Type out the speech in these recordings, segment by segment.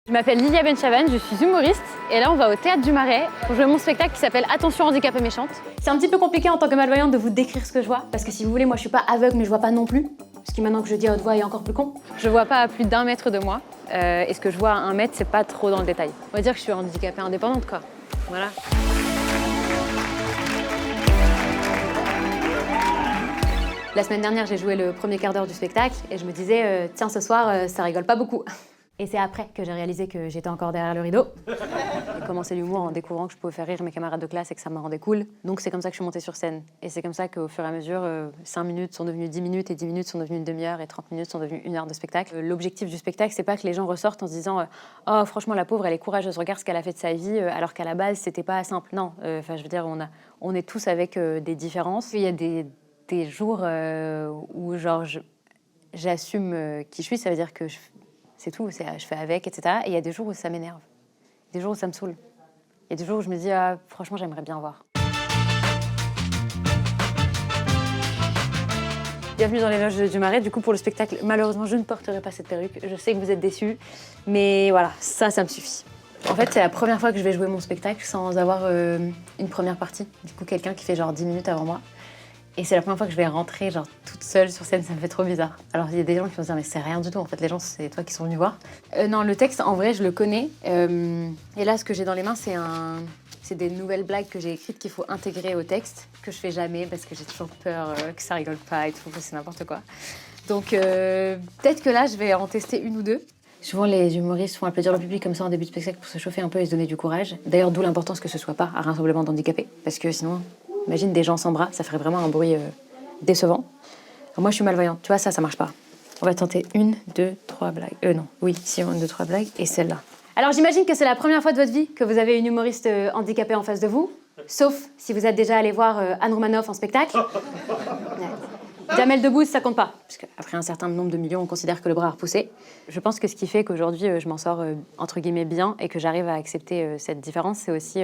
Je m'appelle Lilia Benchavan, je suis humoriste et là on va au Théâtre du Marais pour jouer mon spectacle qui s'appelle Attention handicapée méchante. C'est un petit peu compliqué en tant que malvoyante de vous décrire ce que je vois parce que si vous voulez, moi je suis pas aveugle mais je vois pas non plus. Ce qui maintenant que je dis à haute voix est encore plus con. Je vois pas à plus d'1 mètre de moi et ce que je vois à 1 mètre c'est pas trop dans le détail. On va dire que je suis handicapée indépendante quoi, voilà. La semaine dernière j'ai joué le premier quart d'heure du spectacle et je me disais tiens ce soir ça rigole pas beaucoup. Et c'est après que j'ai réalisé que j'étais encore derrière le rideau. J'ai commencé l'humour en découvrant que je pouvais faire rire mes camarades de classe et que ça me rendait cool. Donc c'est comme ça que je suis montée sur scène. Et c'est comme ça qu'au fur et à mesure, 5 minutes sont devenues 10 minutes et 10 minutes sont devenues une demi-heure et 30 minutes sont devenues 1 heure de spectacle. L'objectif du spectacle, c'est pas que les gens ressortent en se disant « Oh, franchement, la pauvre, elle est courageuse, regarde ce qu'elle a fait de sa vie, alors qu'à la base, c'était pas simple. » Non, je veux dire, on est tous avec des différences. Il y a des jours où genre, j'assume qui je suis, ça veut dire que c'est tout, je fais avec, etc. Et il y a des jours où ça m'énerve, des jours où ça me saoule. Il y a des jours où je me dis, ah, franchement, j'aimerais bien voir. Bienvenue dans les loges du Marais. Du coup, pour le spectacle, malheureusement, je ne porterai pas cette perruque. Je sais que vous êtes déçus, mais voilà, ça me suffit. En fait, c'est la première fois que je vais jouer mon spectacle sans avoir une première partie. Du coup, quelqu'un qui fait genre 10 minutes avant moi. Et c'est la première fois que je vais rentrer genre toute seule sur scène, ça me fait trop bizarre. Alors il y a des gens qui vont se dire mais c'est rien du tout, en fait les gens c'est toi qui sont venus voir. Non, le texte en vrai je le connais. Et là ce que j'ai dans les mains c'est des nouvelles blagues que j'ai écrites qu'il faut intégrer au texte, que je fais jamais parce que j'ai toujours peur que ça rigole pas et tout, c'est n'importe quoi. Donc peut-être que là je vais en tester une ou deux. Souvent les humoristes font applaudir le public comme ça en début de spectacle pour se chauffer un peu et se donner du courage. D'ailleurs d'où l'importance que ce soit pas un rassemblement d'handicapés, parce que sinon... Imagine des gens sans bras, ça ferait vraiment un bruit décevant. Alors moi, je suis malvoyante, tu vois, ça marche pas. On va tenter 1, 2, 3 blagues. Non, oui, si, 1, 2, 3 blagues, et celle-là. Alors j'imagine que c'est la première fois de votre vie que vous avez une humoriste handicapée en face de vous, sauf si vous êtes déjà allé voir Anne Romanoff en spectacle. Ouais. Jamel Debbouze, ça compte pas, parce qu'après un certain nombre de millions, on considère que le bras a repoussé. Je pense que ce qui fait qu'aujourd'hui, je m'en sors, entre guillemets, bien, et que j'arrive à accepter cette différence, c'est aussi...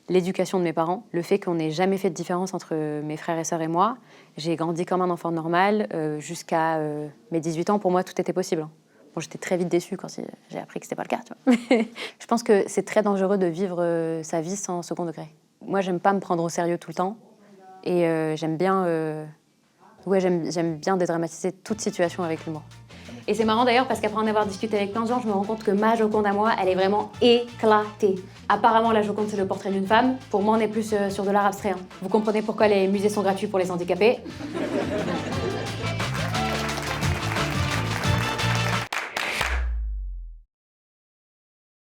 l'éducation de mes parents, le fait qu'on n'ait jamais fait de différence entre mes frères et sœurs et moi. J'ai grandi comme un enfant normal jusqu'à mes 18 ans. Pour moi, tout était possible. Bon, j'étais très vite déçue quand j'ai appris que c'était pas le cas. Tu vois. Je pense que c'est très dangereux de vivre sa vie sans second degré. Moi, j'aime pas me prendre au sérieux tout le temps. Et j'aime bien dédramatiser toute situation avec l'humour. Et c'est marrant d'ailleurs parce qu'après en avoir discuté avec plein de gens, je me rends compte que ma Joconde à moi, elle est vraiment éclatée. Apparemment, la Joconde, c'est le portrait d'une femme. Pour moi, on est plus sur de l'art abstrait. Hein. Vous comprenez pourquoi les musées sont gratuits pour les handicapés.